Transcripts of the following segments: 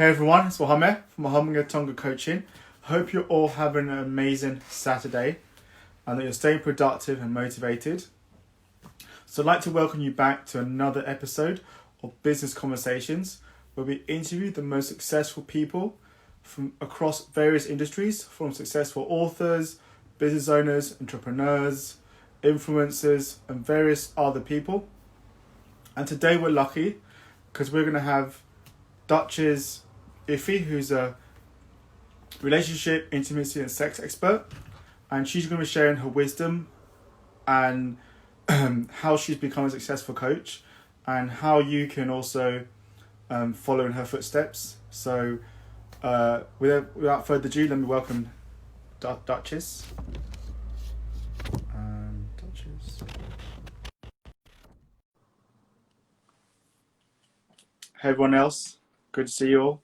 Hey everyone, it's Wahome from Wahome Gitonga Coaching. Hope you're all having an amazing Saturday and that you're staying productive and motivated. So I'd like to welcome you back to another episode of Business Conversations, where we interview the most successful people from across various industries, from successful authors, business owners, entrepreneurs, influencers, and various other people. And today we're lucky because we're going to have Duchess Iphie, who's a relationship, intimacy, and sex expert, and she's going to be sharing her wisdom and how she's become a successful coach, and how you can also follow in her footsteps. So, without further ado, let me welcome Duchess. Duchess. Hey everyone else, good to see you all.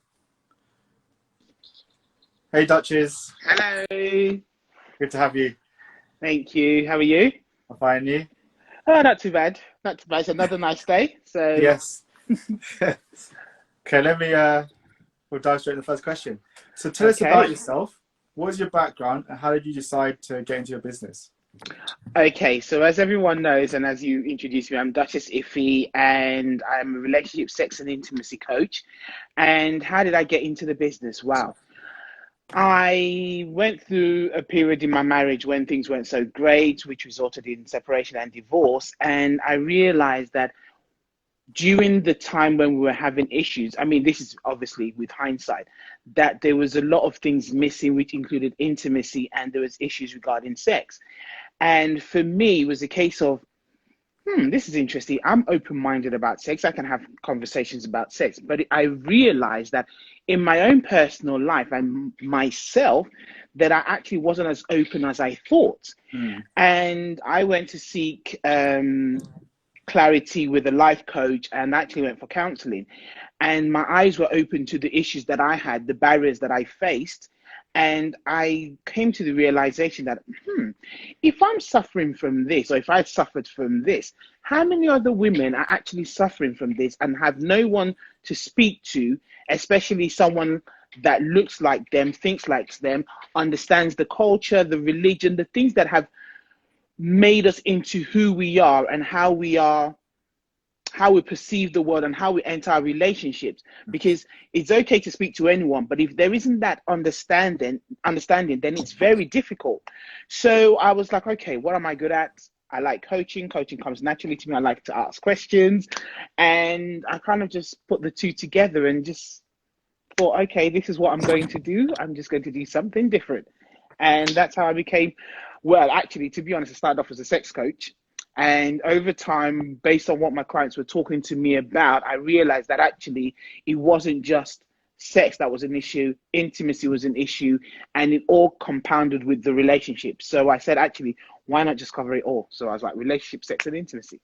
Hey Duchess. Hello. Good to have you. Thank you. How are you? I'm fine, you? Oh, not too bad. Not too bad. It's another nice day. So Yes. Okay, we'll dive straight into the first question. So tell us about okay. yourself. What is your background and how did you decide to get into your business? Okay. So as everyone knows, and as you introduced me, I'm Duchess Iphie, and I'm a relationship, sex, and intimacy coach. And how did I get into the business? Wow. I went through a period in my marriage when things weren't so great, which resulted in separation and divorce. And I realized that during the time when we were having issues, I mean, this is obviously with hindsight, that there was a lot of things missing, which included intimacy, and there was issues regarding sex. And for me, it was a case of, this is interesting. I'm open-minded about sex. I can have conversations about sex, but I realized that in my own personal life and myself, that I actually wasn't as open as I thought. And I went to seek clarity with a life coach and actually went for counseling. And my eyes were open to the issues that I had, the barriers that I faced. And I came to the realization that, if I'm suffering from this, or if I suffered from this, how many other women are actually suffering from this and have no one to speak to, especially someone that looks like them, thinks like them, understands the culture, the religion, the things that have made us into who we are and how we perceive the world and how we enter our relationships. Because it's okay to speak to anyone, but if there isn't that understanding, then it's very difficult. So I was like, okay, what am I good at? I like coaching. Coaching comes naturally to me. I like to ask questions. And I kind of just put the two together and just thought, okay, this is what I'm going to do. I'm just going to do something different. And that's how I became, well, actually, to be honest, I started off as a sex coach. And over time, based on what my clients were talking to me about, I realized that actually it wasn't just sex that was an issue, intimacy was an issue, and it all compounded with the relationship. So I said, actually, why not just cover it all? So I was like, relationship, sex, and intimacy.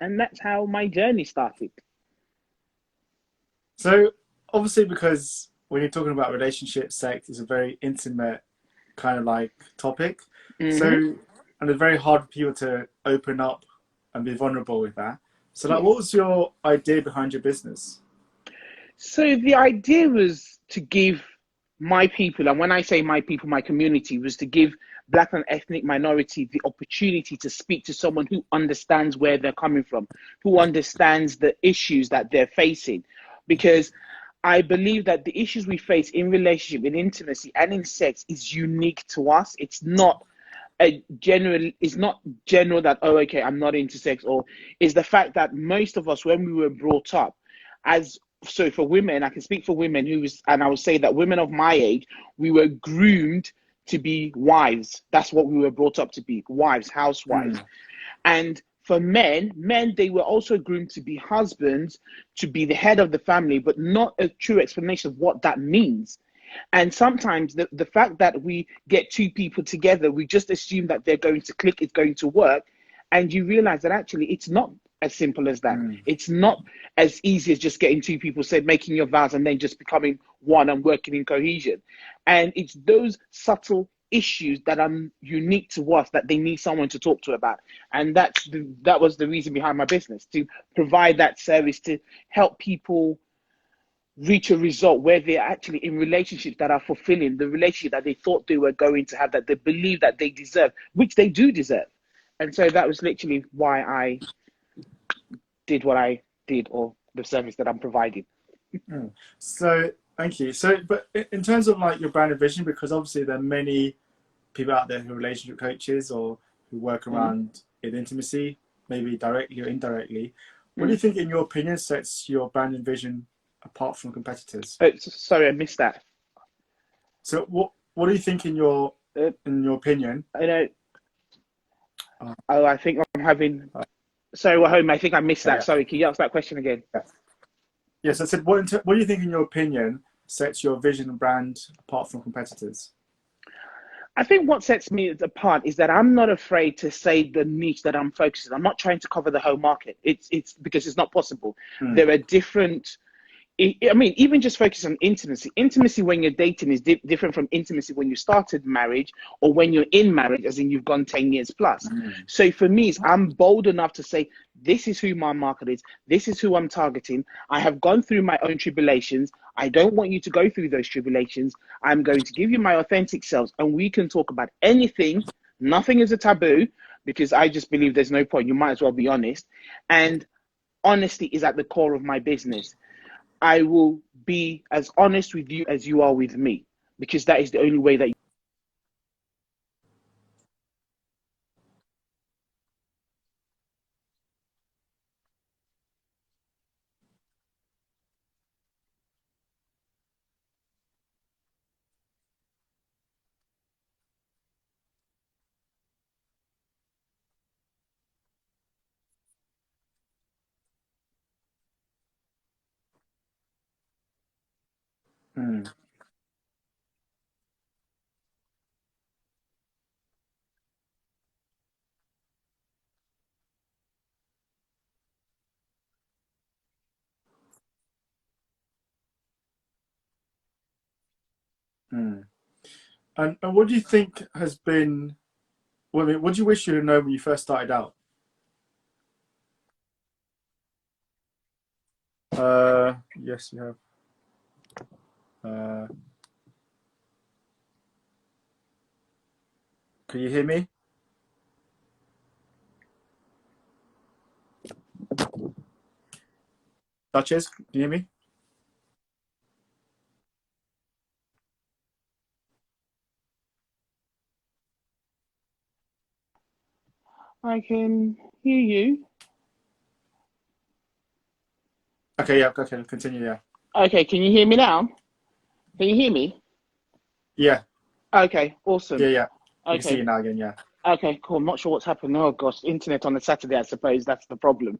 And that's how my journey started. So obviously, because when you're talking about relationship, sex is a very intimate kind of like topic. Mm-hmm. So, and it's very hard for people to open up and be vulnerable with that. So like, Yes. what was your idea behind your business? So the idea was to give my people, and when I say my people, my community, was to give Black and ethnic minority the opportunity to speak to someone who understands where they're coming from, who understands the issues that they're facing. Because I believe that the issues we face in relationship, in intimacy, and in sex is unique to us. It's not general that, oh, okay, I'm not into sex, or is the fact that most of us, when we were brought up as, so for women, I can speak for women and I would say that women of my age, we were groomed to be wives. That's what we were brought up to be, wives, housewives. And for men, they were also groomed to be husbands, to be the head of the family, but not a true explanation of what that means. And sometimes the fact that we get two people together, we just assume that they're going to click, it's going to work. And you realize that actually it's not as simple as that. It's not as easy as just getting two people, say, making your vows and then just becoming one and working in cohesion. And it's those subtle issues that are unique to us that they need someone to talk to about. And that was the reason behind my business, to provide that service to help people reach a result where they're actually in relationships that are fulfilling, the relationship that they thought they were going to have, that they believe that they deserve, which they do deserve. And so that was literally why I did what I did, or the service that I'm providing. Mm. So thank you. So, but in terms of like your brand and vision, because obviously there are many people out there who are relationship coaches or who work around in intimacy, maybe directly or indirectly. What do you think, in your opinion, sets your brand and vision apart from competitors? Sorry, I missed that. So, what do you think, in your opinion? I know. I think I'm having. Sorry, Wahome, I think I missed that. Yeah. Sorry, can you ask that question again? Yes, I said, what do you think, in your opinion, sets your vision and brand apart from competitors? I think what sets me apart is that I'm not afraid to say the niche that I'm focusing on. I'm not trying to cover the whole market. It's because it's not possible. There are different. I mean, even just focus on intimacy. Intimacy when you're dating is different from intimacy when you started marriage, or when you're in marriage, as in you've gone 10 years plus. So for me, I'm bold enough to say, this is who my market is. This is who I'm targeting. I have gone through my own tribulations. I don't want you to go through those tribulations. I'm going to give you my authentic selves, and we can talk about anything. Nothing is a taboo, because I just believe there's no point. You might as well be honest. And honesty is at the core of my business. I will be as honest with you as you are with me, because that is the only way that you. Mm. Mm. And what do you think has been? Well, I mean, what do you wish you had known when you first started out? Yes, you have. Uh, can you hear me? Duchess, can you hear me? I can hear you. Okay, yeah, okay, continue, yeah. Okay, can you hear me now? Can you hear me? Yeah, Okay, awesome. yeah. We can see Okay, you now again, yeah. okay, cool. I'm not sure what's happened. Oh gosh, internet on a Saturday, I suppose that's the problem.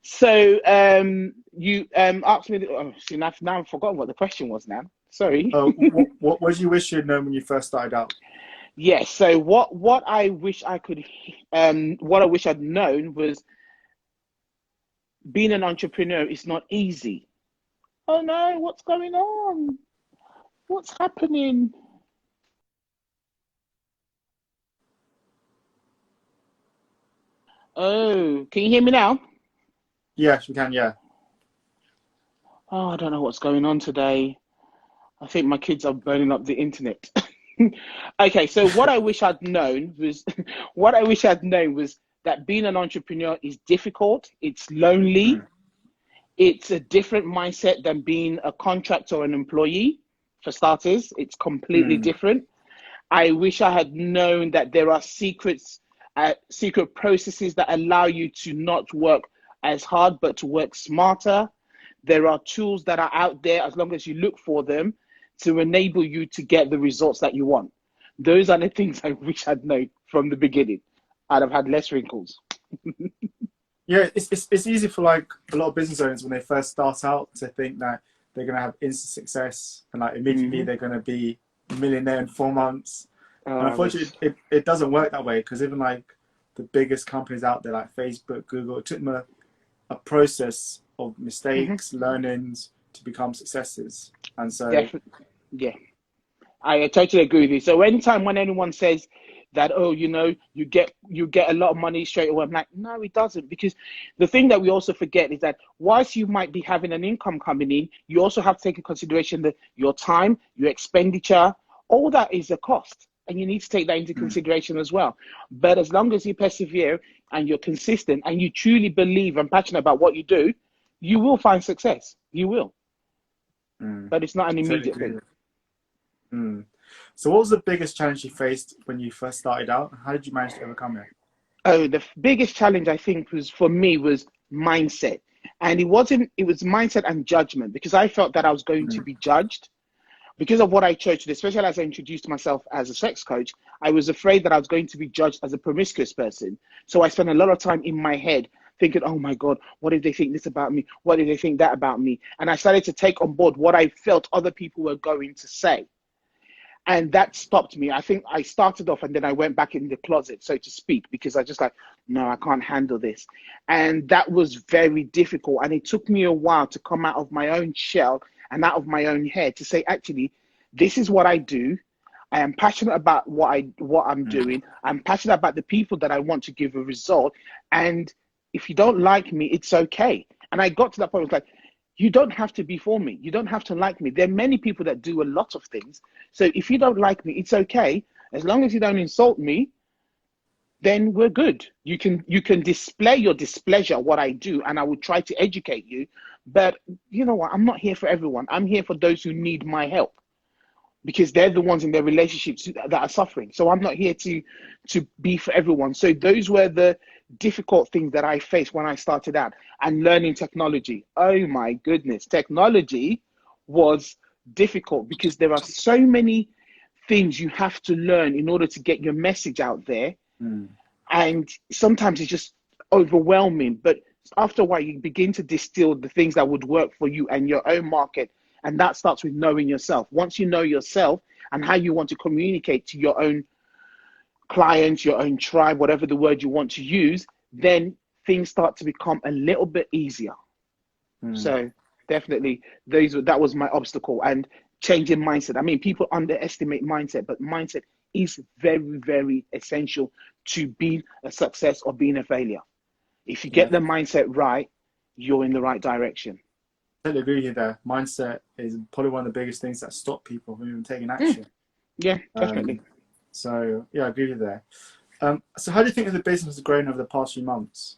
So, you asked me. Oh, see, now I've forgotten what the question was. Now, sorry. What do you wish you had known when you first started out? Yes. So, what I wish I could, what I wish I'd known was, being an entrepreneur is not easy. Oh no, what's going on? What's happening? Oh, can you hear me now? Yes, we can, yeah. Oh, I don't know what's going on today. I think my kids are burning up the internet. Okay, so what I wish I'd known was, what I wish I'd known was that being an entrepreneur is difficult. It's lonely. Mm. It's a different mindset than being a contractor or an employee. For starters, it's completely Mm. different. I wish I had known that there are secret processes that allow you to not work as hard, but to work smarter. There are tools that are out there, as long as you look for them, to enable you to get the results that you want. Those are the things I wish I'd known from the beginning. I'd have had less wrinkles. Yeah, it's easy for like a lot of business owners when they first start out to think that they're gonna have instant success and like immediately Mm-hmm. they're gonna be a millionaire in 4 months. And unfortunately, This. it doesn't work that way, because even like the biggest companies out there, like Facebook, Google, it took them a process of Mm-hmm. mistakes, learnings to become successes. And so, Definitely. Yeah. I totally agree with you. So anytime when anyone says that, oh, you get a lot of money straight away. I'm like, no, it doesn't, because the thing that we also forget is that whilst you might be having an income coming in, you also have to take into consideration that your time, your expenditure, all that is a cost, and you need to take that into consideration as well. But as long as you persevere and you're consistent and you truly believe and passionate about what you do, you will find success. You will. But it's not an immediate thing. So what was the biggest challenge you faced when you first started out? How did you manage to overcome it? Oh, the biggest challenge I think was for me was mindset. And it was mindset and judgment, because I felt that I was going to be judged because of what I chose to do, especially as I introduced myself as a sex coach. I was afraid that I was going to be judged as a promiscuous person. So I spent a lot of time in my head thinking, oh my God, what if they think this about me? What if they think that about me? And I started to take on board what I felt other people were going to say. And that stopped me. I think I started off and then I went back in the closet, so to speak, because I just like, no, I can't handle this. And that was very difficult. And it took me a while to come out of my own shell and out of my own head to say, actually, this is what I do. I am passionate about what I'm doing. I'm passionate about the people that I want to give a result. And if you don't like me, it's okay. And I got to that point, I was like, you don't have to be for me. You don't have to like me. There are many people that do a lot of things. So if you don't like me, it's okay. As long as you don't insult me, then we're good. You can display your displeasure, what I do, and I will try to educate you. But you know what? I'm not here for everyone. I'm here for those who need my help, because they're the ones in their relationships that are suffering. So I'm not here to be for everyone. So those were the difficult things that I faced when I started out. And learning technology. Oh my goodness. Technology was difficult because there are so many things you have to learn in order to get your message out there. And sometimes it's just overwhelming. But after a while, you begin to distill the things that would work for you and your own market. And that starts with knowing yourself. Once you know yourself and how you want to communicate to your own clients, your own tribe, whatever the word you want to use, then things start to become a little bit easier. So definitely that was my obstacle, and changing mindset. I mean, people underestimate mindset, but mindset is very, very essential to being a success or being a failure. If you get the mindset right, you're in the right direction. I totally agree with you there. Mindset is probably one of the biggest things that stop people from even taking action. Yeah, definitely. So yeah, I agree with you there. So how do you think the business has grown over the past few months?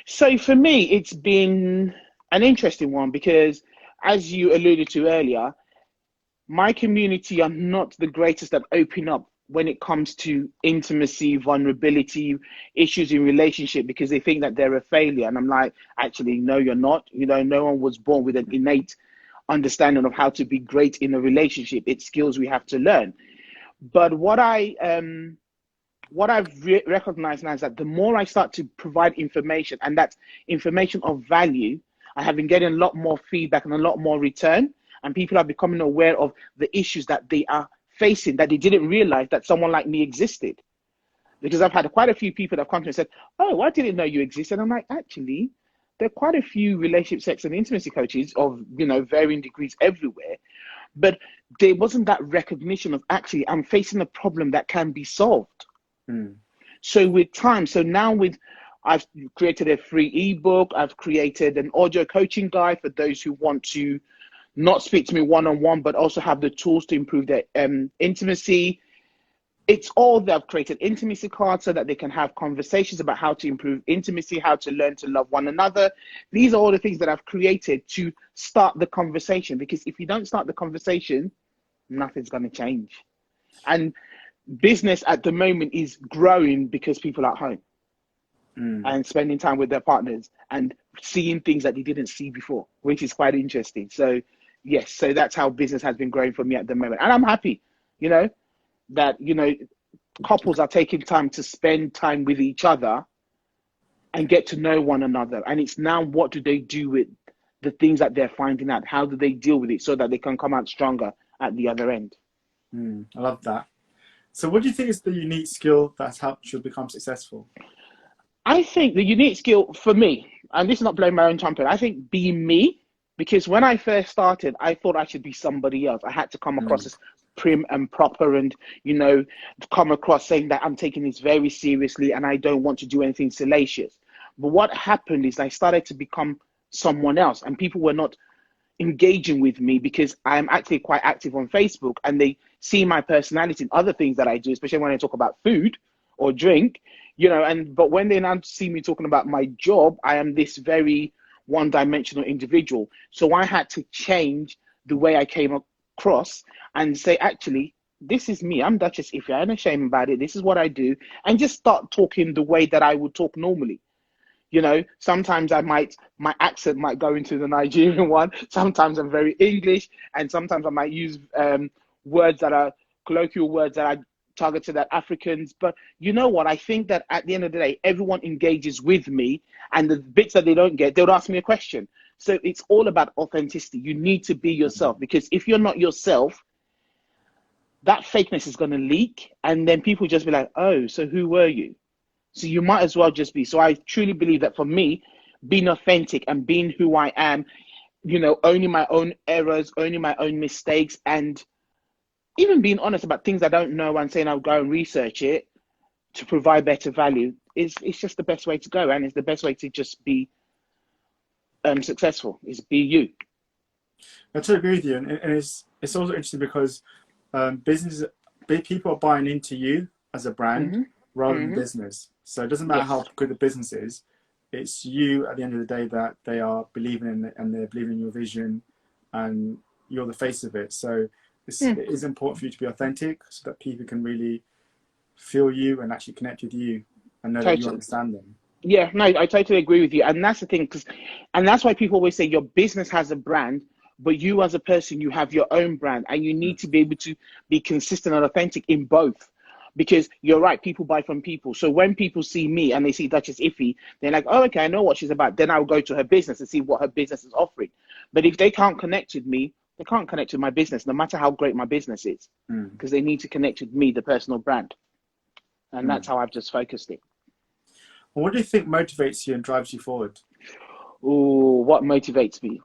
So for me, it's been an interesting one because, as you alluded to earlier, my community are not the greatest at opening up when it comes to intimacy, vulnerability, issues in relationship, because they think that they're a failure. And I'm like, actually, no, you're not. You know, no one was born with an innate understanding of how to be great in a relationship. It's skills we have to learn. But what I've recognized now is that the more I start to provide information, and that's information of value, I have been getting a lot more feedback and a lot more return, and people are becoming aware of the issues that they are facing that they didn't realize that someone like me existed. Because I've had quite a few people that have come to me and said, oh, I didn't know you existed. And I'm like, actually, there are quite a few relationship, sex, and intimacy coaches of, varying degrees everywhere. But there wasn't that recognition of, actually, I'm facing a problem that can be solved. So with time, I've created a free ebook. I've created an audio coaching guide for those who want to not speak to me one-on-one, but also have the tools to improve their intimacy. It's all that I've created intimacy cards so that they can have conversations about how to improve intimacy, how to learn to love one another. These are all the things that I've created to start the conversation, because if you don't start the conversation, nothing's going to change. And business at the moment is growing because people are at home and spending time with their partners and seeing things that they didn't see before, which is quite interesting. So yes, so that's how business has been growing for me at the moment. And I'm happy, that, couples are taking time to spend time with each other and get to know one another. And it's now, what do they do with the things that they're finding out? How do they deal with it so that they can come out stronger at the other end? I love that. So what do you think is the unique skill that's helped you become successful? I think the unique skill for me, and this is not blowing my own trumpet, I think being me, because when I first started, I thought I should be somebody else. I had to come across as prim and proper and, come across saying that I'm taking this very seriously and I don't want to do anything salacious. But what happened is I started to become someone else, and people were not engaging with me because I'm actually quite active on Facebook, and they see my personality in other things that I do, especially when I talk about food or drink, but when they now see me talking about my job, I am this very one-dimensional individual. So I had to change the way I came across and say, actually, this is me. I'm Duchess Iphie. I'm not ashamed about it. This is what I do. And just start talking the way that I would talk normally. Sometimes my accent might go into the Nigerian one. Sometimes I'm very English, and sometimes I might use words that are colloquial words that are targeted at Africans. But you know what? I think that at the end of the day, everyone engages with me, and the bits that they don't get, they'll ask me a question. So it's all about authenticity. You need to be yourself, because if you're not yourself, that fakeness is going to leak, and then people just be like, oh, so who were you? So you might as well just be. So I truly believe that for me, being authentic and being who I am, owning my own errors, owning my own mistakes, and even being honest about things I don't know and saying I'll go and research it to provide better value it's just the best way to go. And it's the best way to just be successful, is be you. I totally agree with you. And it's also interesting because people are buying into you as a brand rather than business. So it doesn't matter how good the business is, it's you at the end of the day that they are believing in, and they're believing in your vision, and you're the face of it. So it is important for you to be authentic so that people can really feel you and actually connect with you and know that you understand them. Yeah, no, I totally agree with you. And that's the thing, and that's why people always say your business has a brand, but you as a person, you have your own brand, and you need to be able to be consistent and authentic in both. Because you're right, people buy from people. So when people see me and they see Duchess Iphie, they're like, oh, okay, I know what she's about. Then I'll go to her business and see what her business is offering. But if they can't connect with me, they can't connect with my business, no matter how great my business is, because they need to connect with me, the personal brand. And that's how I've just focused it. Well, what do you think motivates you and drives you forward? Oh, what motivates me?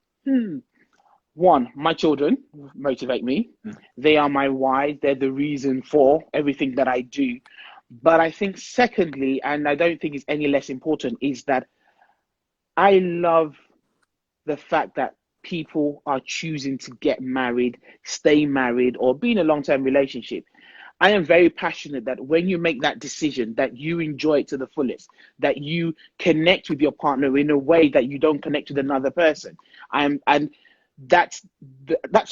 One, my children motivate me. They are my why. They're the reason for everything that I do. But I think secondly, and I don't think it's any less important, is that I love the fact that people are choosing to get married, stay married, or be in a long-term relationship. I am very passionate that when you make that decision, that you enjoy it to the fullest, that you connect with your partner in a way that you don't connect with another person. And that's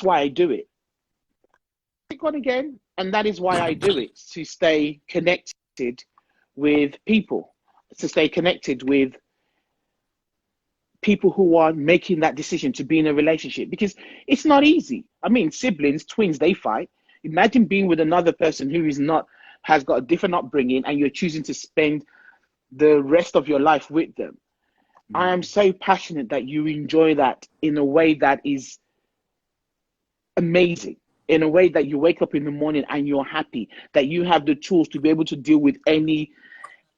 why I do it. Pick one again, and that is why I do it, to stay connected with people, to stay connected with people who are making that decision to be in a relationship, because it's not easy. I mean, siblings, twins, they fight. Imagine being with another person who has got a different upbringing, and you're choosing to spend the rest of your life with them. I am so passionate that you enjoy that in a way that is amazing, in a way that you wake up in the morning and you're happy, that you have the tools to be able to deal with any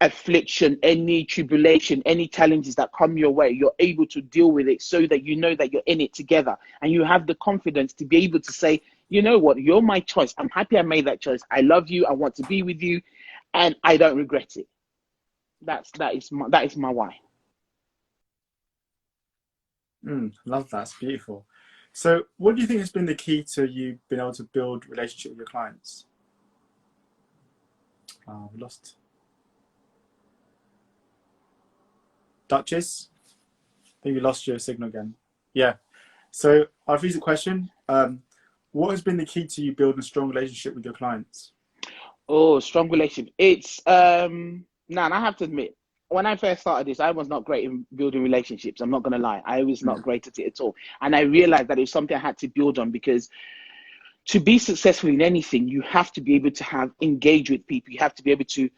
affliction, any tribulation, any challenges that come your way. You're able to deal with it so that you know that you're in it together, and you have the confidence to be able to say, you know what, you're my choice. I'm happy I made that choice. I love you. I want to be with you, and I don't regret it. That is my why. Love that. It's beautiful. So what do you think has been the key to you being able to build relationship with your clients? We lost Duchess. I think we lost your signal again. Yeah. So I'll repeat the question. What has been the key to you building a strong relationship with your clients? Oh, strong relationship. It's and I have to admit, when I first started this, I was not great in building relationships. I'm not gonna lie. I was not great at it at all. And I realized that it's something I had to build on, because to be successful in anything, you have to be able to engage with people. You have to be able to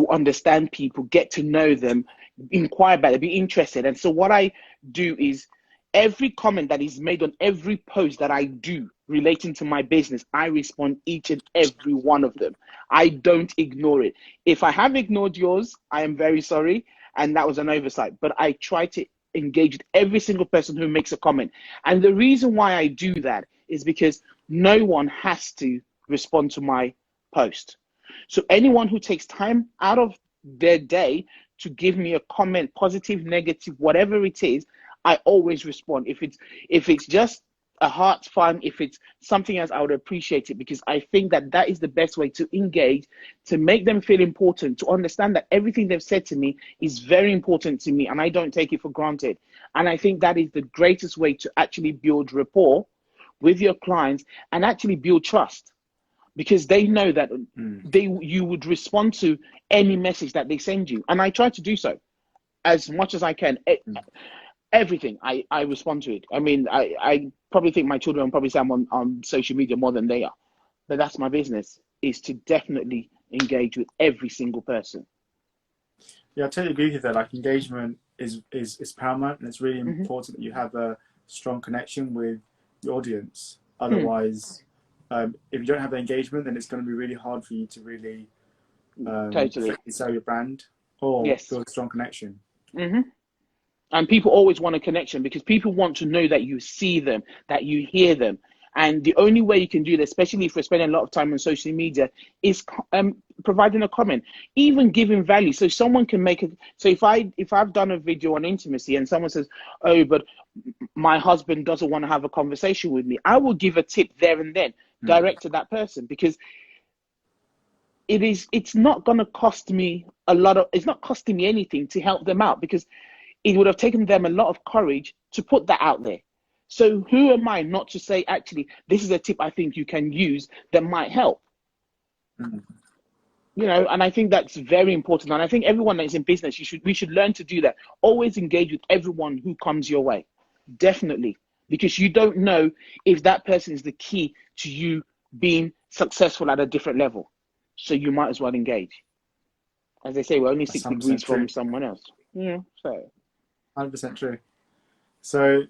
understand people, get to know them, inquire about it, be interested. And so what I do is, every comment that is made on every post that I do relating to my business, I respond each and every one of them. I don't ignore it. If I have ignored yours, I am very sorry, and that was an oversight. But I try to engage with every single person who makes a comment. And the reason why I do that is because no one has to respond to my post. So anyone who takes time out of their day to give me a comment, positive, negative, whatever it is, I always respond. If it's just a heart fun, if it's something else, I would appreciate it, because I think that that is the best way to engage, to make them feel important, to understand that everything they've said to me is very important to me and I don't take it for granted. And I think that is the greatest way to actually build rapport with your clients and actually build trust, because they know that you would respond to any message that they send you. And I try to do so as much as I can. Everything, I respond to it. I mean, I probably think my children probably say I'm on social media more than they are, but that's my business, is to definitely engage with every single person. Yeah, I totally agree with you there. Like, engagement is paramount, and it's really Mm-hmm. important that you have a strong connection with your audience. Otherwise, if you don't have the engagement, then it's going to be really hard for you to really Totally. effectively sell your brand or Yes. build a strong connection. Mm-hmm. And people always want a connection, because people want to know that you see them, that you hear them. And the only way you can do that, especially if we're spending a lot of time on social media, is providing a comment, even giving value. So someone can make it. So if I've done a video on intimacy and someone says, "Oh, but my husband doesn't want to have a conversation with me," I will give a tip there and then, direct to that person, because it's not going to cost me it's not costing me anything to help them out, because it would have taken them a lot of courage to put that out there. So who am I not to say, actually, this is a tip I think you can use that might help? You know, and I think that's very important. And I think everyone that is in business, we should learn to do that. Always engage with everyone who comes your way. Definitely. Because you don't know if that person is the key to you being successful at a different level. So you might as well engage. As they say, we're only 6 degrees from someone else. Yeah, so 100% true. So,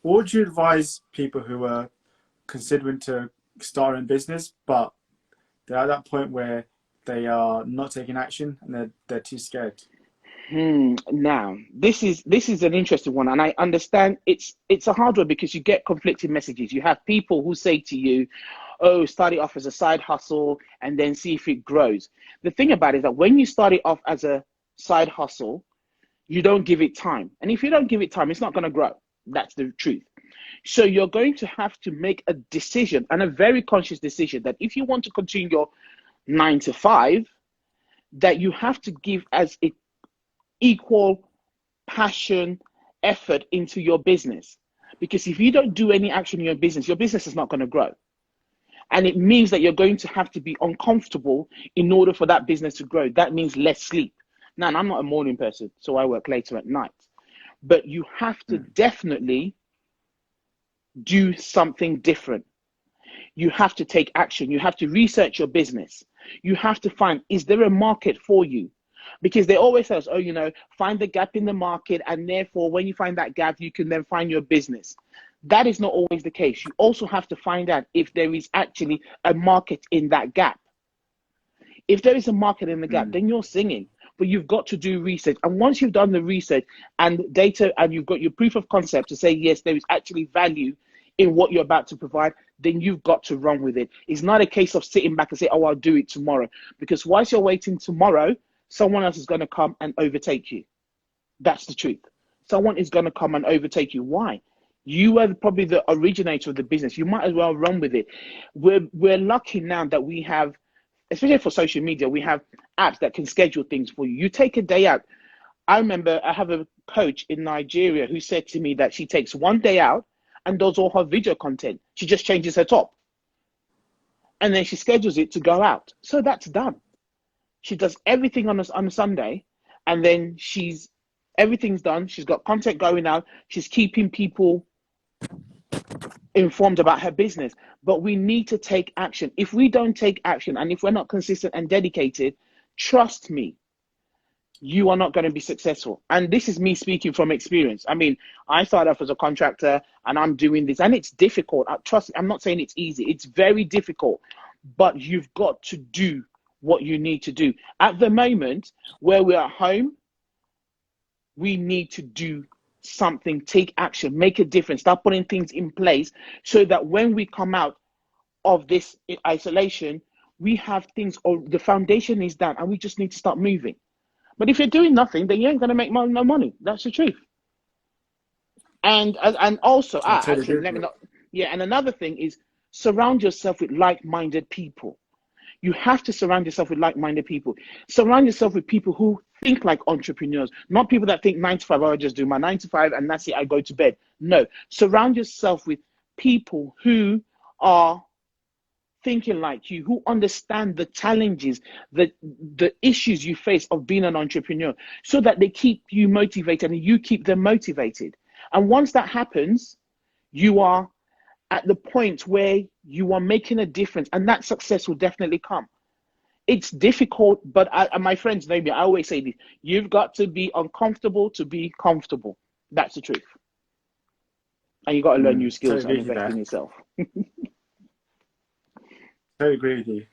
what would you advise people who are considering to start in business, but they're at that point where they are not taking action and they're too scared? Now, this is an interesting one, and I understand it's a hard one, because you get conflicting messages. You have people who say to you, "Oh, start it off as a side hustle and then see if it grows." The thing about it is that when you start it off as a side hustle, you don't give it time. And if you don't give it time, it's not going to grow. That's the truth. So you're going to have to make a decision, and a very conscious decision, that if you want to continue your 9 to 5, that you have to give as equal passion, effort into your business. Because if you don't do any action in your business is not going to grow. And it means that you're going to have to be uncomfortable in order for that business to grow. That means less sleep. Now, I'm not a morning person, so I work later at night. But you have to definitely do something different. You have to take action. You have to research your business. You have to find, is there a market for you? Because they always say, "Oh, you know, find the gap in the market, and therefore when you find that gap, you can then find your business." That is not always the case. You also have to find out if there is actually a market in that gap. If there is a market in the gap, then you're singing. But you've got to do research. And once you've done the research and data, and you've got your proof of concept to say, yes, there is actually value in what you're about to provide, then you've got to run with it. It's not a case of sitting back and say, "Oh, I'll do it tomorrow." Because whilst you're waiting tomorrow, someone else is going to come and overtake you. That's the truth. Someone is going to come and overtake you. Why? You are probably the originator of the business. You might as well run with it. We're lucky now that we have, especially for social media, we have apps that can schedule things for you. You take a day out. I remember I have a coach in Nigeria who said to me that she takes one day out and does all her video content. She just changes her top, and then she schedules it to go out. So that's done. She does everything on a Sunday, and then everything's done. She's got content going out. She's keeping people informed about her business. But we need to take action. If we don't take action, and if we're not consistent and dedicated, trust me, you are not going to be successful. And this is me speaking from experience. I mean, I started off as a contractor and I'm doing this, and it's difficult. Trust me, I'm not saying it's easy. It's very difficult, but you've got to do what you need to do. At the moment where we're at home, we need to do something, take action, make a difference, start putting things in place so that when we come out of this isolation, we have things, or the foundation is done, and we just need to start moving. But if you're doing nothing, then you ain't gonna make no money. That's the truth. And also, I totally actually, agree with let me you. not. Yeah, and another thing is surround yourself with like-minded people. You have to surround yourself with like-minded people. Surround yourself with people who think like entrepreneurs, not people that think 9 to 5. Oh, I just do my 9 to 5 and that's it. I go to bed. No, surround yourself with people who are thinking like you, who understand the challenges, the issues you face of being an entrepreneur, so that they keep you motivated and you keep them motivated. And once that happens, you are at the point where you are making a difference, and that success will definitely come. It's difficult, but and my friends know me. I always say this: you've got to be uncomfortable to be comfortable. That's the truth, and you got to learn new Totally skills agree and with you invest there. in yourself. Totally agree with you.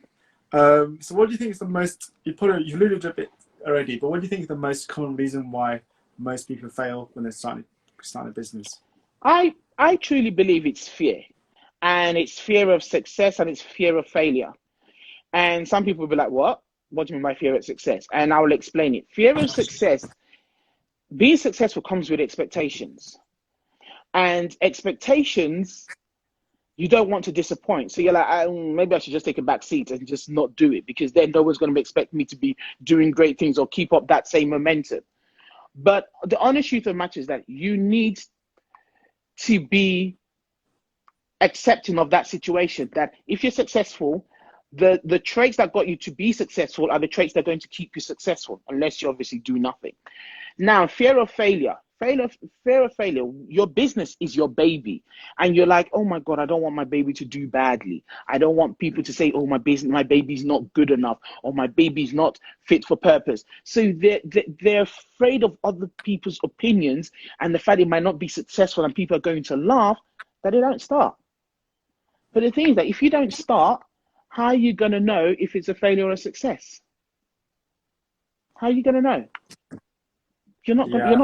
So what do you think is the most, you alluded a bit already, but what do you think is the most common reason why most people fail when they're starting a business? I truly believe it's fear, and it's fear of success, and it's fear of failure. And some people will be like, "What? What do you mean by fear of success?" And I will explain it. Fear of success, being successful, comes with expectations, and expectations you don't want to disappoint. So you're like, maybe I should just take a back seat and just not do it, because then no one's going to expect me to be doing great things or keep up that same momentum. But the honest truth of the matter is that you need to be accepting of that situation, that if you're successful, the traits that got you to be successful are the traits that are going to keep you successful, unless you obviously do nothing. Now, fear of failure. Fear of failure. Your business is your baby, and you're like, oh my god, I don't want my baby to do badly. I don't want people to say, oh, my baby's not good enough, or my baby's not fit for purpose. So they're afraid of other people's opinions, and the fact it might not be successful, and people are going to laugh, that they don't start. But the thing is that if you don't start, how are you going to know if it's a failure or a success? How are you going to know? Yeah, You're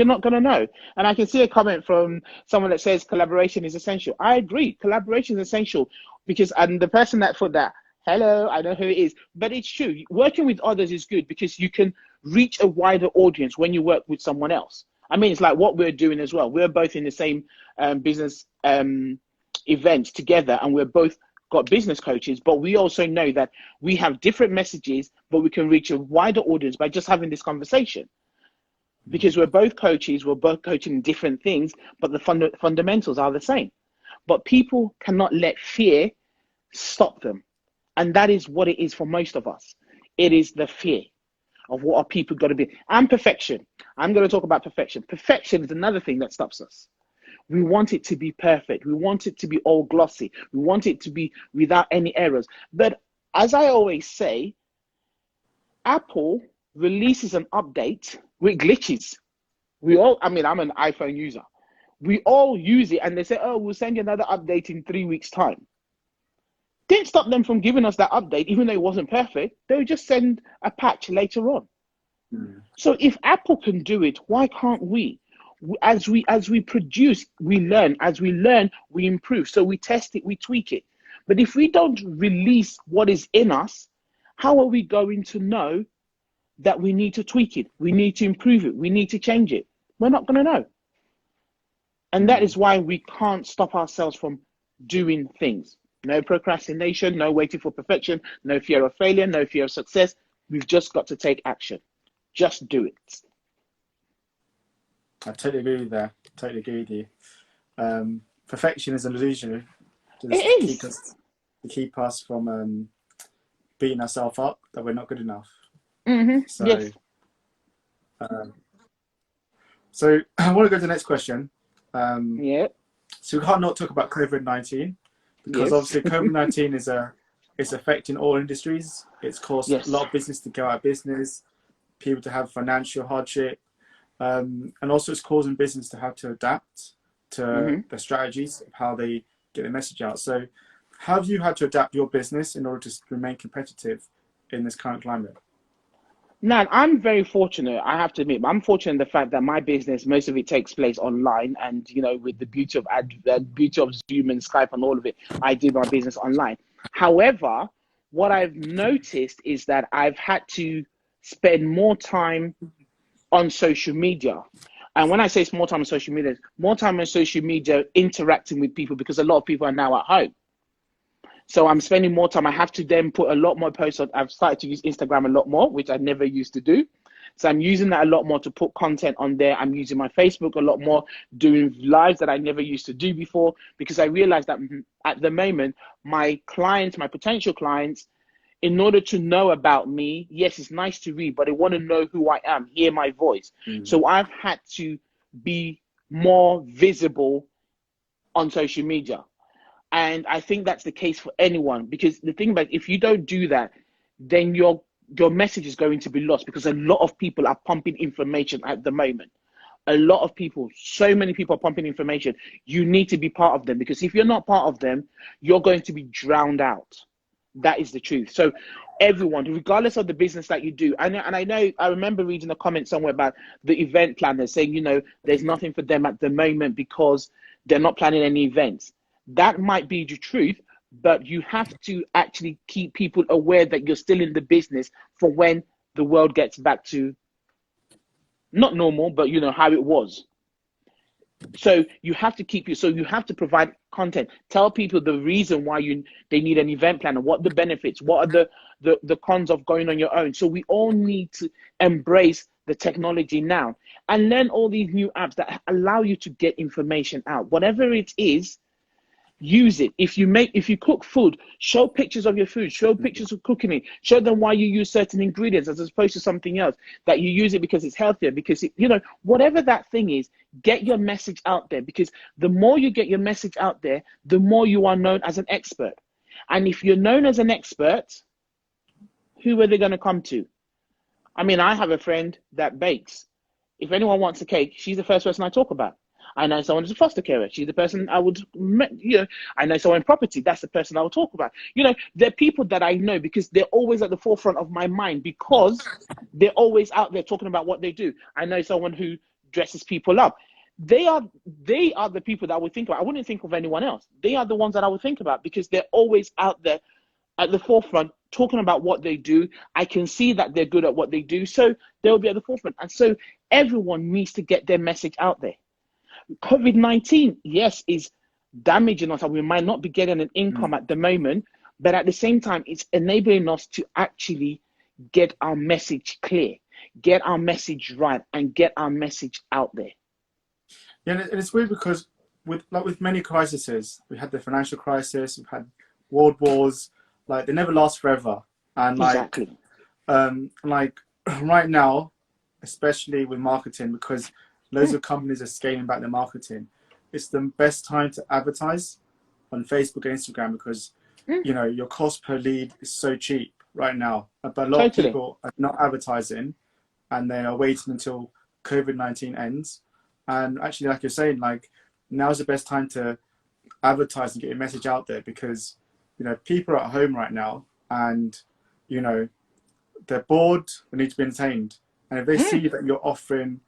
not gonna know. And I can see a comment from someone that says collaboration is essential. I agree, collaboration is essential, because and the person that put that, hello, I know who it is, but it's true. Working with others is good because you can reach a wider audience when you work with someone else. I mean, it's like what we're doing as well. We're both in the same business event together, and we're both got business coaches, but we also know that we have different messages, but we can reach a wider audience by just having this conversation, because we're both coaches, we're both coaching different things, but the fundamentals are the same. But people cannot let fear stop them. And that is what it is for most of us. It is the fear of what are people going to be. And perfection. I'm going to talk about perfection. Perfection is another thing that stops us. We want it to be perfect. We want it to be all glossy. We want it to be without any errors. But as I always say, Apple releases an update with glitches. I mean, I'm an iPhone user. We all use it, and they say, oh, we'll send you another update in 3 weeks' time. Didn't stop them from giving us that update, even though it wasn't perfect. They would just send a patch later on. So if Apple can do it, why can't we? As we produce, we learn. As we learn, we improve. So we test it, we tweak it. But if we don't release what is in us, how are we going to know that we need to tweak it, we need to improve it, we need to change it? We're not going to know. And that is why we can't stop ourselves from doing things. No procrastination, no waiting for perfection, no fear of failure, no fear of success. We've just got to take action. Just do it. I totally agree with that. Totally agree with you. Perfection is an illusion It just to keep is. us from beating ourselves up that we're not good enough. Yes. So, um, so I want to go to the next question. Yeah. So we can't not talk about COVID-19, because Yes. obviously COVID-19 it's affecting all industries. It's caused a Yes. lot of business to go out of business, people to have financial hardship, and also it's causing business to have to adapt to hmm the strategies of how they get the message out. So how have you had to adapt your business in order to remain competitive in this current climate? Now, I'm very fortunate, I have to admit, I'm fortunate in the fact that my business, most of it takes place online. And, with the beauty of beauty of Zoom and Skype and all of it, I do my business online. However, what I've noticed is that I've had to spend more time on social media. And when I say it's more time on social media, it's more time on social media interacting with people, because a lot of people are now at home. So I'm spending more time. I have to then put a lot more posts on. I've started to use Instagram a lot more, which I never used to do. So I'm using that a lot more to put content on there. I'm using my Facebook a lot more, doing lives that I never used to do before, because I realized that at the moment, my clients, my potential clients, in order to know about me, yes, it's nice to read, but they want to know who I am, hear my voice. So I've had to be more visible on social media. And I think that's the case for anyone, because the thing about, if you don't do that, then your message is going to be lost, because a lot of people are pumping information at the moment. A lot of people, so many people are pumping information. You need to be part of them, because if you're not part of them, you're going to be drowned out. That is the truth. So everyone, regardless of the business that you do, and I know, I remember reading a comment somewhere about the event planners saying, there's nothing for them at the moment because they're not planning any events. That might be the truth, but you have to actually keep people aware that you're still in the business for when the world gets back to not normal, but how it was. So you have to you have to provide content. Tell people the reason why they need an event planner, what the benefits, what are the cons of going on your own. So we all need to embrace the technology now and learn all these new apps that allow you to get information out. Whatever it is, use it. If you cook food, show pictures of your food, show pictures of cooking it, show them why you use certain ingredients as opposed to something else, that you use it because it's healthier, because whatever that thing is, get your message out there, because the more you get your message out there, the more you are known as an expert. And if you're known as an expert, who are they going to come to? I mean, I have a friend that bakes. If anyone wants a cake, she's the first person I talk about. I know someone who's a foster carer. She's the person I would, I know someone in property. That's the person I will talk about. They're people that I know because they're always at the forefront of my mind, because they're always out there talking about what they do. I know someone who dresses people up. They are the people that I would think about. I wouldn't think of anyone else. They are the ones that I would think about, because they're always out there at the forefront talking about what they do. I can see that they're good at what they do, so they'll be at the forefront. And so everyone needs to get their message out there. COVID-19, yes, is damaging us, and we might not be getting an income at the moment, but at the same time, it's enabling us to actually get our message clear, get our message right, and get our message out there. Yeah, and it's weird because with many crises, we had the financial crisis, we've had world wars, they never last forever. And exactly. Right now, especially with marketing, because loads of companies are scaling back their marketing, it's the best time to advertise on Facebook and Instagram, because your cost per lead is so cheap right now. But a lot of people are not advertising, and they are waiting until COVID-19 ends. And actually, like you're saying, now's the best time to advertise and get your message out there, because people are at home right now, and they're bored, they need to be entertained. And if they see that you're offering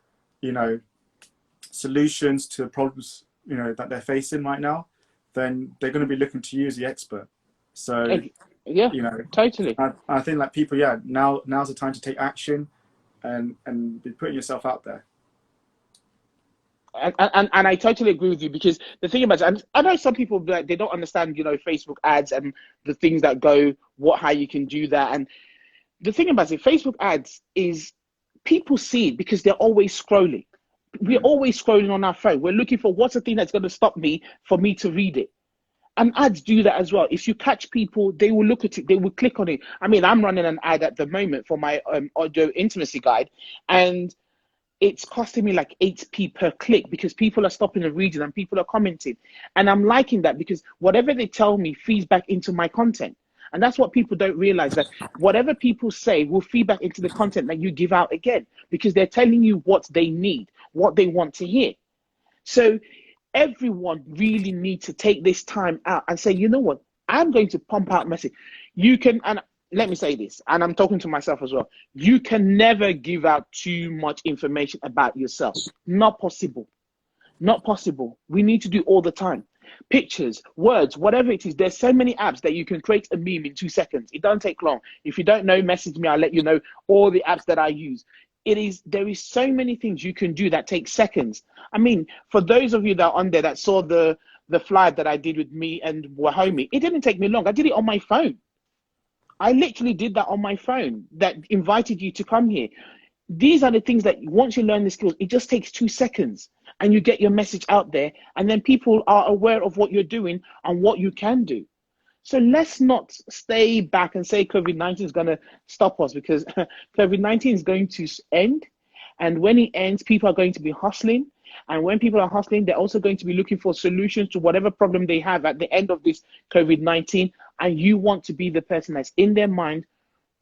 solutions to the problems that they're facing right now, then they're going to be looking to you as the expert. So totally. I think people, now's the time to take action and be putting yourself out there. And I totally agree with you, because the thing about it, and I know some people, they don't understand Facebook ads and the things that go, how you can do that. And the thing about it, Facebook ads is, people see it because they're always scrolling. We're always scrolling on our phone. We're looking for what's the thing that's going to stop me for me to read it. And ads do that as well. If you catch people, they will look at it, they will click on it. I mean, I'm running an ad at the moment for my audio intimacy guide, and it's costing me like 8p per click, because people are stopping and reading and people are commenting. And I'm liking that, because whatever they tell me feeds back into my content. And that's what people don't realize, that whatever people say will feed back into the content that you give out again, because they're telling you what they need, what they want to hear. So everyone really needs to take this time out and say, you know what, I'm going to pump out message. You can, and let me say this, and I'm talking to myself as well. You can never give out too much information about yourself. Not possible. Not possible. We need to do all the time. Pictures, words, whatever it is. There's so many apps that you can create a meme in 2 seconds. It doesn't take long. If you don't know, message me. I'll let you know all the apps that I use. There is so many things you can do that take seconds. I mean, for those of you that are on there that saw the flyer that I did with me and Wahome, it didn't take me long. I did it on my phone. I literally did that on my phone that invited you to come here. These are the things that once you learn the skills, it just takes 2 seconds and you get your message out there, and then people are aware of what you're doing and what you can do. So let's not stay back and say COVID-19 is going to stop us, because COVID-19 is going to end. And when it ends, people are going to be hustling. And when people are hustling, they're also going to be looking for solutions to whatever problem they have at the end of this COVID-19. And you want to be the person that's in their mind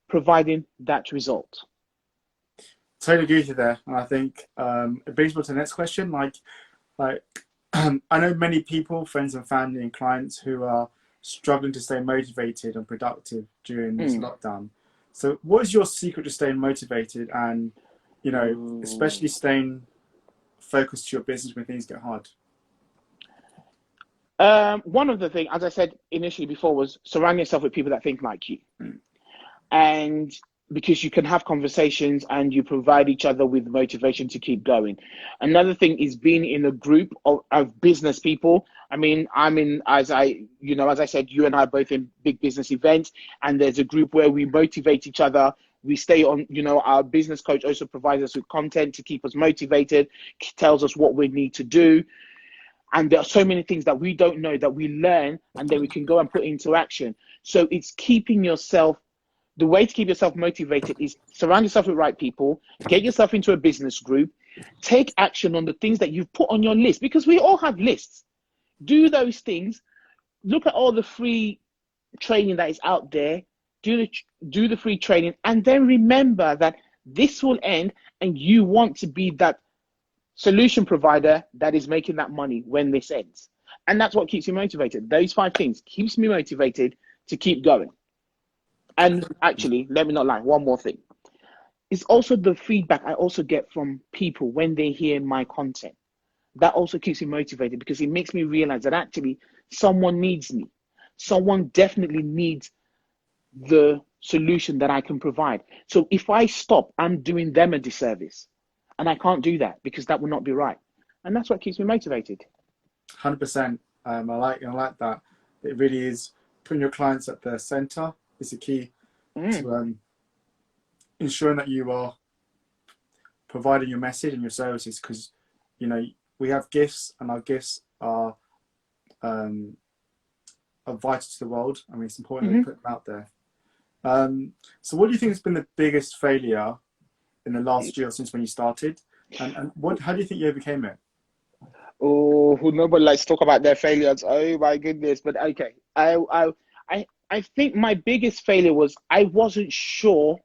providing that result. Totally agree with you there. And I think it brings me to the next question. I know many people, friends and family and clients, who are struggling to stay motivated and productive during this lockdown. So what is your secret to staying motivated and, especially staying focused to your business when things get hard? One of the things, as I said initially before, was surround yourself with people that think like you. And because you can have conversations and you provide each other with motivation to keep going. Another thing is being in a group of business people. I mean, as I said, you and I are both in big business events, and there's a group where we motivate each other. We stay on, our business coach also provides us with content to keep us motivated, tells us what we need to do. And there are so many things that we don't know that we learn, and then we can go and put into action. So it's keeping yourself. The way to keep yourself motivated is surround yourself with right people, get yourself into a business group, take action on the things that you've put on your list, because we all have lists. Do those things. Look at all the free training that is out there. Do the free training, and then remember that this will end, and you want to be that solution provider that is making that money when this ends. And that's what keeps you motivated. Those 5 things keeps me motivated to keep going. And actually, let me not lie, one more thing. It's also the feedback I also get from people when they hear my content. That also keeps me motivated, because it makes me realize that actually someone needs me. Someone definitely needs the solution that I can provide. So if I stop, I'm doing them a disservice. And I can't do that, because that will not be right. And that's what keeps me motivated. 100%. I like that. It really is putting your clients at the center. Is the key to ensuring that you are providing your message and your services, because we have gifts, and our gifts are vital to the world. I mean, it's important that we put them out there. So what do you think has been the biggest failure in the last year since when you started, and how do you think you overcame it? Oh, nobody likes to talk about their failures. Oh my goodness. But okay, I think my biggest failure was I wasn't sure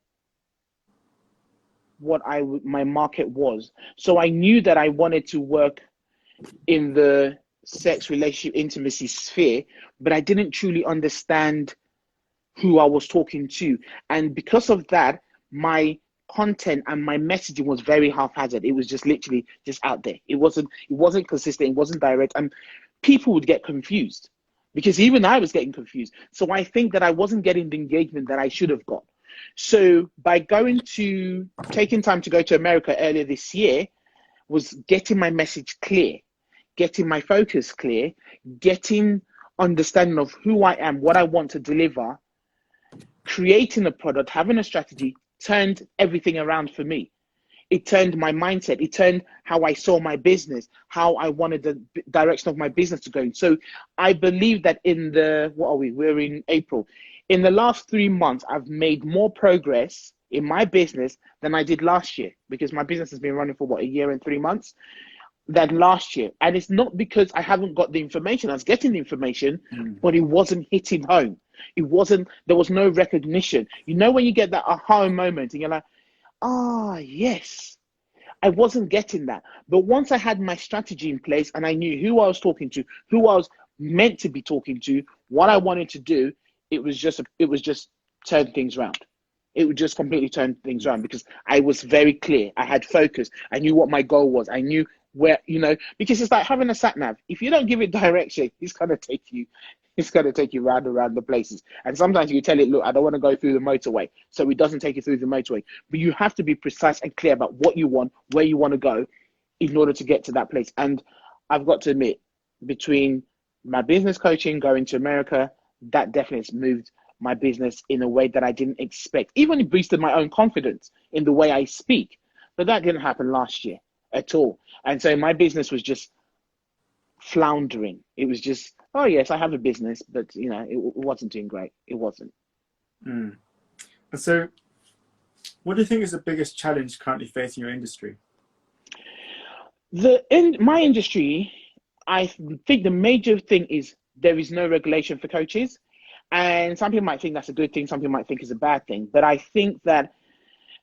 what my market was. So I knew that I wanted to work in the sex, relationship, intimacy sphere, but I didn't truly understand who I was talking to. And because of that, my content and my messaging was very haphazard. It was just literally just out there. It wasn't consistent. It wasn't direct, and people would get confused, because even I was getting confused. So I think that I wasn't getting the engagement that I should have got. So by taking time to go to America earlier this year, was getting my message clear, getting my focus clear, getting understanding of who I am, what I want to deliver, creating a product, having a strategy, turned everything around for me. It turned my mindset. It turned how I saw my business, how I wanted the direction of my business to go. So I believe that we're in April. In the last 3 months, I've made more progress in my business than I did last year, because my business has been running for 1 year and 3 months than last year. And it's not because I haven't got the information. I was getting the information, but it wasn't hitting home. There was no recognition. When you get that aha moment and you're like, yes, I wasn't getting that. But once I had my strategy in place and I knew who I was talking to, who I was meant to be talking to, what I wanted to do, it was just turn things around. It would just completely turn things around because I was very clear. I had focus. I knew what my goal was. I knew where, because it's like having a sat nav. If you don't give it direction, it's gonna take you round and round the places. And sometimes you tell it, look, I don't want to go through the motorway, so it doesn't take you through the motorway. But you have to be precise and clear about what you want, where you want to go, in order to get to that place. And I've got to admit, between my business coaching, going to America, that definitely has moved my business in a way that I didn't expect. Even it boosted my own confidence in the way I speak. But that didn't happen last year at all. And so my business was just floundering. It was just, oh yes, I have a business, but it wasn't doing great. It wasn't. And so what do you think is the biggest challenge currently facing your industry? My industry, I think the major thing is there is no regulation for coaches. And some people might think that's a good thing. Some people might think it's a bad thing. But I think that,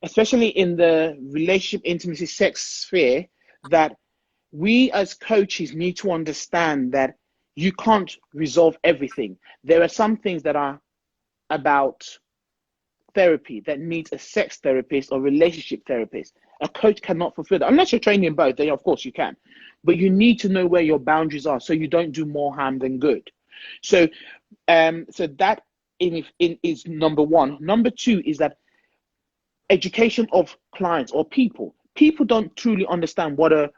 especially in the relationship, intimacy, sex sphere, that we as coaches need to understand that you can't resolve everything. There are some things that are about therapy that needs a sex therapist or relationship therapist. A coach cannot fulfill that. Unless you're training in both, then of course you can. But you need to know where your boundaries are so you don't do more harm than good. So that is number one. Number two is that education of clients or people. People don't truly understand what a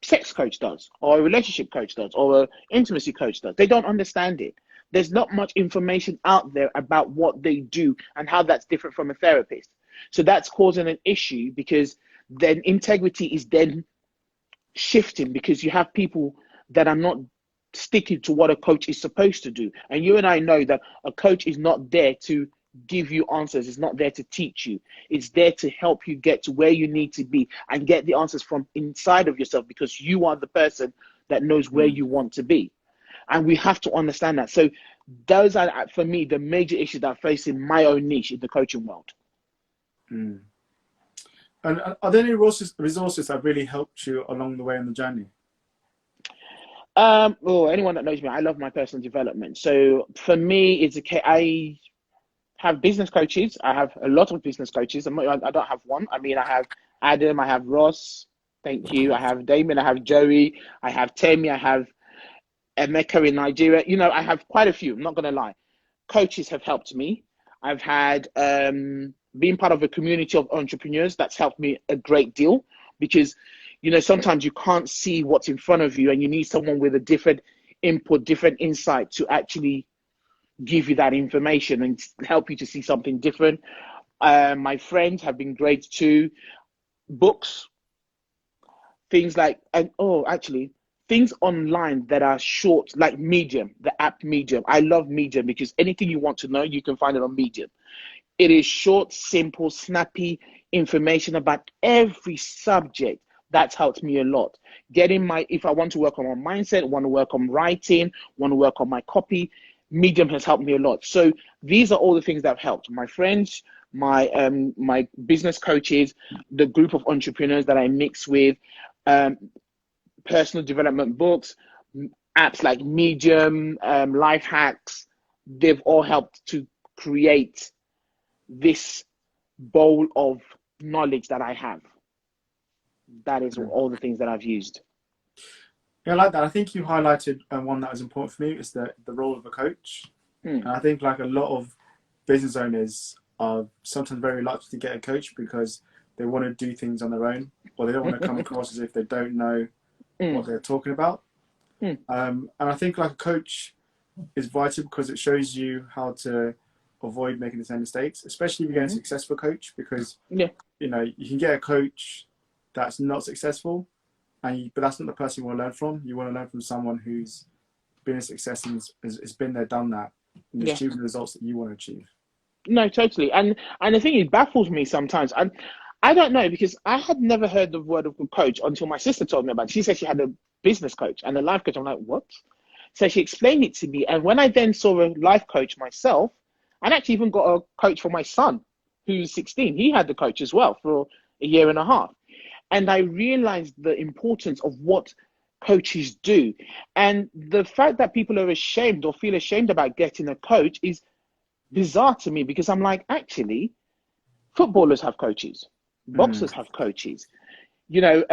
sex coach does, or a relationship coach does, or an intimacy coach does. They don't understand it. There's not much information out there about what they do and how that's different from a therapist. So that's causing an issue, because then integrity is then shifting, because you have people that are not sticking to what a coach is supposed to do. And you and I know that a coach is not there to give you answers. It's not there to teach you. It's there to help you get to where you need to be and get the answers from inside of yourself, because you are the person that knows where you want to be. And we have to understand that. So those are, for me, the major issues that I face in my own niche in the coaching world. And are there any resources that really helped you along the way on the journey? Anyone that knows me, I love my personal development. So for me, I have business coaches. I have a lot of business coaches. I don't have one. I mean, I have Adam, I have Ross, thank you. I have Damien, I have Joey, I have Temi, I have Emeka in Nigeria. I have quite a few, I'm not going to lie. Coaches have helped me. I've had being part of a community of entrepreneurs, that's helped me a great deal, because sometimes you can't see what's in front of you, and you need someone with a different input, different insight to actually give you that information and help you to see something different. My friends have been great too. Books, things like, things online that are short, like Medium, the app Medium. I love Medium because anything you want to know, you can find it on Medium. It is short, simple, snappy information about every subject. That's helped me a lot. If I want to work on my mindset, want to work on writing, want to work on my copy, Medium has helped me a lot. So these are all the things that have helped. My friends, my business coaches, the group of entrepreneurs that I mix with, personal development books, apps like Medium, life hacks, they've all helped to create this bowl of knowledge that I have. That is all the things that I've used. Yeah, I like that. I think you highlighted one that was important for me, is the role of a coach. And I think like a lot of business owners are sometimes very reluctant to get a coach because they want to do things on their own, or they don't want to come across as if they don't know what they're talking about. And I think like a coach is vital because it shows you how to avoid making the same mistakes, especially if you get a successful coach, because you can get a coach that's not successful, but that's not the person you want to learn from. You want to learn from someone who's been a success and has been there, done that, and achieving the results that you want to achieve. No, totally. And the thing, it baffles me sometimes. And I don't know, because I had never heard the word of a coach until my sister told me about it. She said she had a business coach and a life coach. I'm like, what? So she explained it to me. And when I then saw a life coach myself, and actually even got a coach for my son, who's 16. He had the coach as well for a year and a half. And I realized the importance of what coaches do. And the fact that people are ashamed or feel ashamed about getting a coach is bizarre to me because I'm like, actually, footballers have coaches, Mm. boxers have coaches. You know,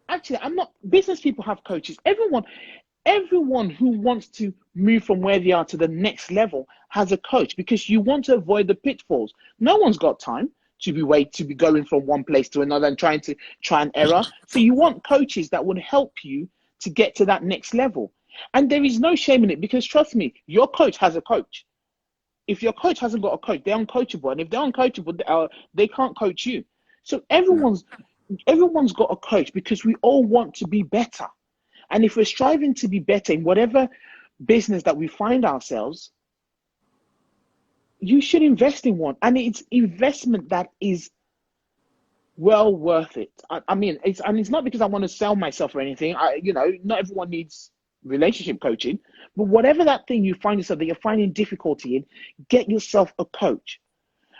actually, I'm not. Business people have coaches. Everyone who wants to move from where they are to the next level has a coach because you want to avoid the pitfalls. No one's got time to be going from one place to another and trying to try and error. So you want coaches that would help you to get to that next level. And there is no shame in it because trust me, your coach has a coach. If your coach hasn't got a coach, they're uncoachable. And if they're uncoachable, they can't coach you. So Yeah. everyone's got a coach because we all want to be better. And if we're striving to be better in whatever business that we find ourselves, you should invest in one. And it's investment that is well worth it. I mean, it's not because I want to sell myself or anything. Not everyone needs relationship coaching, but whatever that thing you find yourself that you're finding difficulty in, get yourself a coach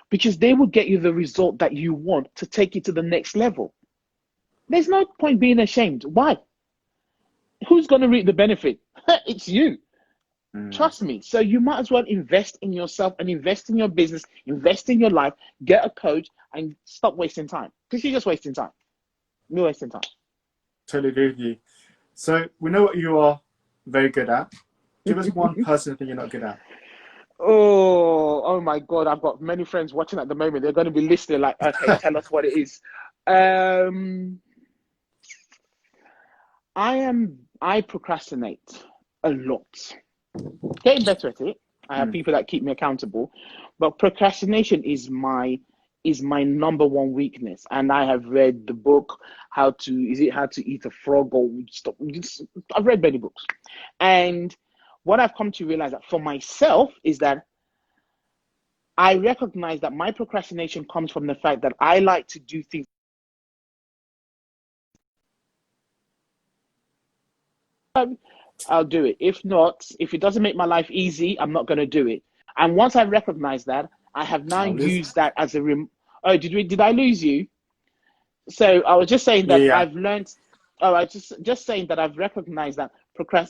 because they will get you the result that you want to take you to the next level. There's no point being ashamed. Why? Who's going to reap the benefit? It's you. Mm. Trust me. So you might as well invest in yourself and invest in your business, invest in your life, get a coach, and stop wasting time. Because you're just wasting time. You're wasting time. Totally agree with you. So we know what you are very good at. Give us one personal thing you're not good at. Oh my God. I've got many friends watching at the moment. They're going to be listening like, okay, tell us what it is. I procrastinate a lot. Getting better at it. I have Mm. people that keep me accountable, but procrastination is my number one weakness. And I have read the book How to Eat a Frog or Stop. I've read many books, and what I've come to realize that for myself is that I recognize that my procrastination comes from the fact that I like to do things. I'll do it. If not, if it doesn't make my life easy, I'm not going to do it. And once I recognize that, I have now I'll lose. used that as Oh, did I lose you? So I was just saying Yeah, that yeah. I've learned. Oh, I just saying that I've recognized that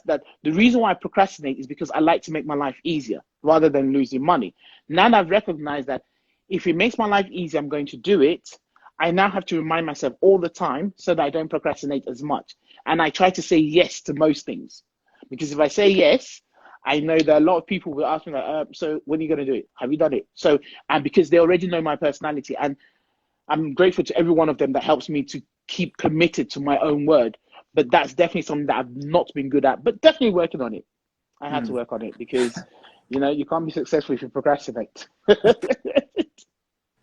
that the reason why I procrastinate is because I like to make my life easier rather than losing money. Now that I've recognized that if it makes my life easy, I'm going to do it. I now have to remind myself all the time so that I don't procrastinate as much. And I try to say yes to most things. Because if I say yes, I know that a lot of people will ask me, like, so when are you going to do it? Have you done it? So, and because they already know my personality, and I'm grateful to every one of them that helps me to keep committed to my own word. But that's definitely something that I've not been good at, but definitely working on it. I had to Mm. work on it because, you can't be successful if you procrastinate.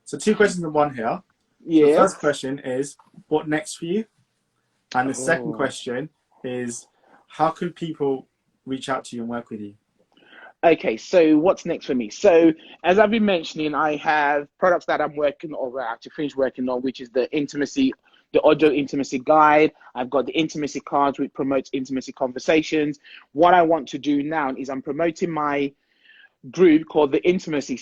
So two questions in one here. So the Yeah. first question is, what next for you? And the second Oh. question is, how can people reach out to you and work with you? Okay, so what's next for me? So as I've been mentioning, I have products that I'm working on, or actually finished working on, which is the audio intimacy guide. I've got the intimacy cards, which promotes intimacy conversations. What I want to do now is I'm promoting my group called the Intimacy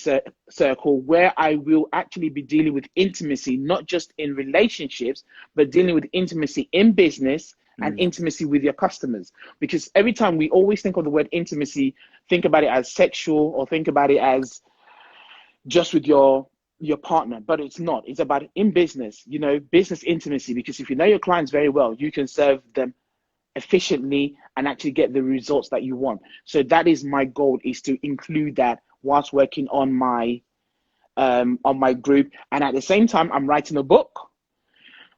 Circle, where I will actually be dealing with intimacy, not just in relationships, but dealing with intimacy in business and Mm. intimacy with your customers. Because every time we always think of the word intimacy, think about it as sexual or think about it as just with your partner, but it's not. It's about in business, business intimacy. Because if you know your clients very well, you can serve them efficiently and actually get the results that you want. So that is my goal, is to include that whilst working on my group. And at the same time, I'm writing a book,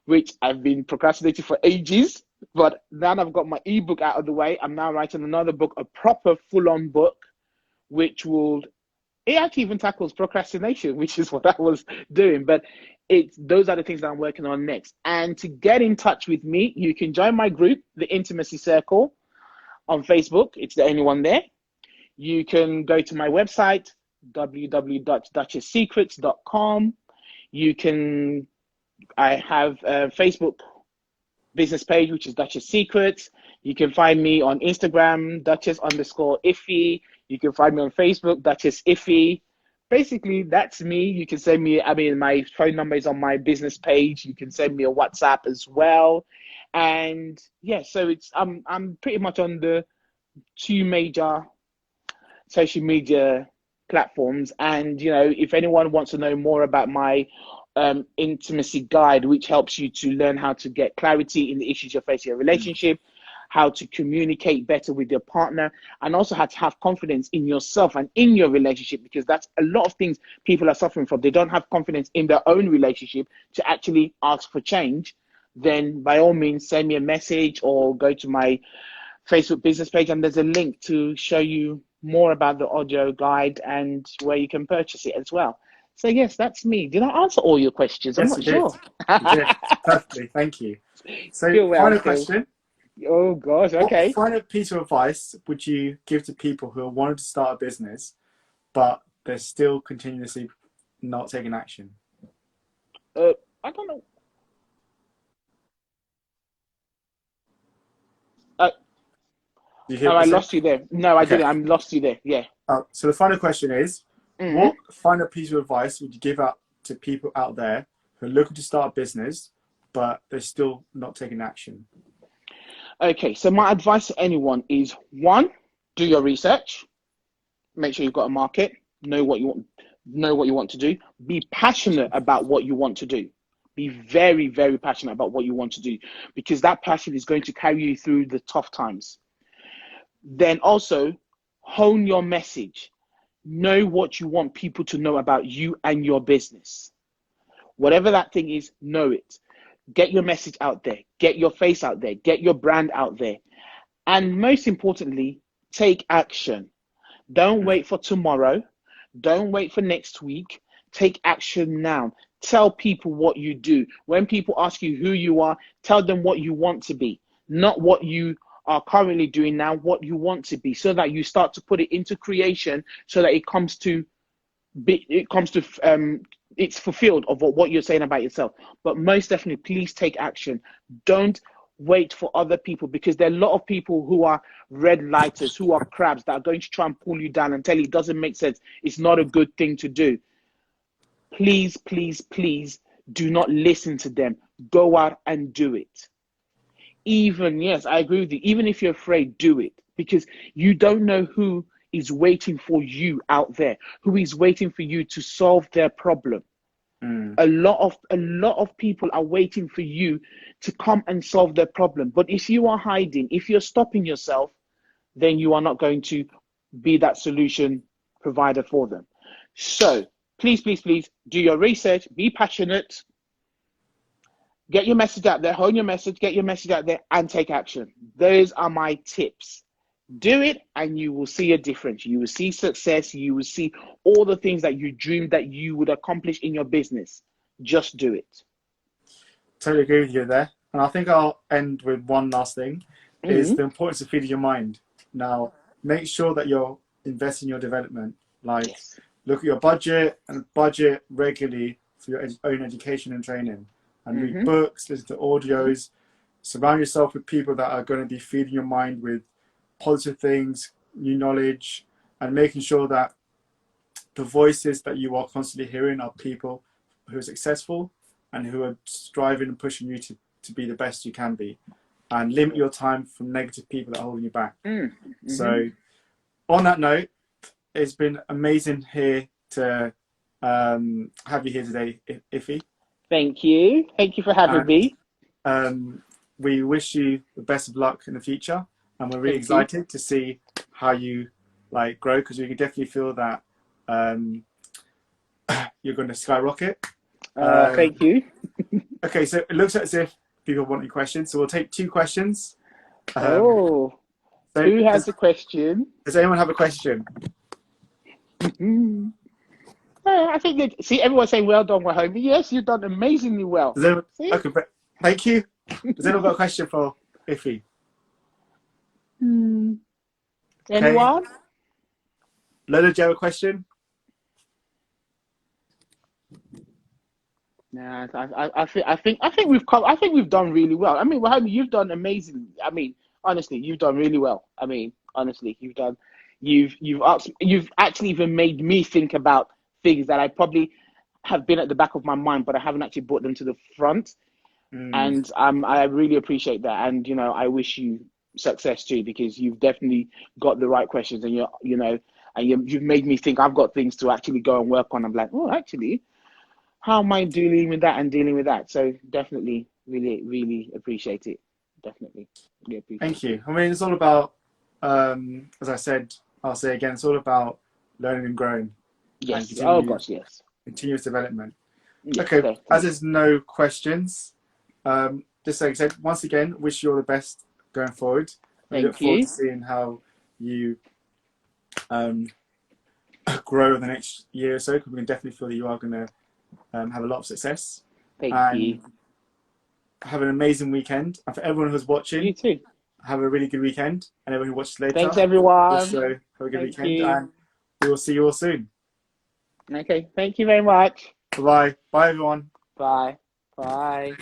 which I've been procrastinating for ages. But now I've got my ebook out of the way, I'm now writing another book, a proper full-on book, which will it actually even tackles procrastination, which is what I was doing. But those are the things that I'm working on next. And to get in touch with me, you can join my group, the Intimacy Circle, on Facebook. It's the only one there. You can go to my website, www.duchesssecrets.com. I have a Facebook business page, which is Duchess Secrets. You can find me on Instagram, Duchess_Iphie. You can find me on Facebook, Duchess Iphie. Basically, that's me. You can send me, my phone number is on my business page. You can send me a WhatsApp as well. And yeah, so I'm pretty much on the two major social media platforms. And if anyone wants to know more about my intimacy guide, which helps you to learn how to get clarity in the issues you're facing in a relationship, how to communicate better with your partner, and also how to have confidence in yourself and in your relationship, because that's a lot of things people are suffering from. They don't have confidence in their own relationship to actually ask for change. Then by all means, send me a message or go to my Facebook business page, and there's a link to show you more about the audio guide and where you can purchase it as well. So yes, that's me. Did I answer all your questions? I'm Yes, not you did. sure. You did. Perfectly. Thank you. So, You're final welcome. question. Oh gosh, What okay. final piece of advice would you give to people who are wanting to start a business, but they're still continuously not taking action? I don't know. Uh, Do you hear oh, what I I said? lost you there. No, I Okay. didn't. I lost you there. Yeah. So the final question is, Mm-hmm. what final piece of advice would you give out to people out there who are looking to start a business, but they're still not taking action? Okay, so my advice to anyone is, one, do your research. Make sure you've got a market. Know what you want. Know what you want to do. Be passionate about what you want to do. Be very, very passionate about what you want to do, because that passion is going to carry you through the tough times. Then also hone your message. Know what you want people to know about you and your business. Whatever that thing is, know it. Get your message out there. Get your face out there. Get your brand out there. And most importantly, take action. Don't wait for tomorrow. Don't wait for next week. Take action now. Tell people what you do. When people ask you who you are, tell them what you want to be, not what you are currently doing now, what you want to be, so that you start to put it into creation, so that it's fulfilled of what you're saying about yourself. But most definitely, please take action. Don't wait for other people, because there are a lot of people who are red lighters, who are crabs, that are going to try and pull you down and tell you it doesn't make sense, it's not a good thing to do. Please, please, please do not listen to them. Go out and do it. Even, yes, I agree with you, even if you're afraid, do it, because you don't know who is waiting for you out there, who is waiting for you to solve their problem. Mm. A lot of people are waiting for you to come and solve their problem. But if you are hiding, if you're stopping yourself, then you are not going to be that solution provider for them. So please, please, please do your research, be passionate, get your message out there, hone your message, get your message out there, and take action. Those are my tips. Do it and you will see a difference. You will see success. You will see all the things that you dreamed that you would accomplish in your business. Just do it. Totally agree with you there. And I think I'll end with one last thing, is Mm-hmm. the importance of feeding your mind. Now, make sure that you're investing in your development. Like, Yes. look at your budget and budget regularly for your own education and training. And read Mm-hmm. books, listen to Mm-hmm. audios, surround yourself with people that are going to be feeding your mind with positive things, new knowledge, and making sure that the voices that you are constantly hearing are people who are successful and who are striving and pushing you to be the best you can be. And limit your time from negative people that are holding you back. Mm-hmm. So, on that note, it's been amazing here to have you here today, Iphie. Thank you. Thank you for having And me. we wish you the best of luck in the future. And we're really Thank you. excited to see how you grow, because we can definitely feel that um, you're going to skyrocket. Thank you. Okay, so it looks as if people want any questions, so we'll take two questions. Um, Oh, so who has a question? does anyone have a question? I think that, see, everyone's saying, well done, Wahome. Yes, you've done amazingly well. Does anyone, See? okay, thank you. Does anyone got a question for Iphie? Okay. Anyone? Lola, do you have a question? Nah, I think we've come. I think we've done really well. I mean, Wahome, you've done amazing. I mean, honestly, you've done really well. I mean, honestly, you've actually even made me think about things that I probably have been at the back of my mind, but I haven't actually brought them to the front. Mm, And I really appreciate that. And I wish you success too, because you've definitely got the right questions, and and you've made me think I've got things to actually go and work on. I'm like, oh, actually, how am I dealing with that and dealing with that? So definitely, really, really appreciate it. Definitely, really Thank appreciate it. you. I mean, it's all about, as I said, I'll say again, it's all about learning and growing and Yes. Oh gosh, yes. continuous development. Yes, Okay, as definitely. there's no questions, just like I said, once again, wish you all the best going forward. We look Thank forward to you. seeing how you grow in the next year or so, because we can definitely feel that you are going to have a lot of success. Thank you. And have an amazing weekend. And for everyone who's You watching, too. have a really good weekend. And everyone who watches later, Thanks, everyone. also have a good Thank weekend. you. And we will see you all soon. Okay. Thank you very much. Bye-bye. Bye, everyone. Bye. Bye.